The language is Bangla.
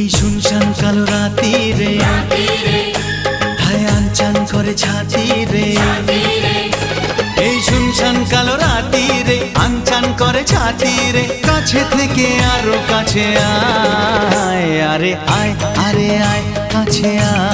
শুনশান কালো রাতি রে হায় আনচান করে ছাতি রে এই শুনশান কালো রাতি রে আনচান করে ছাতি রে কাছে থেকে আরো কাছে আয় আরে আয় আরে আয় কাছে আয়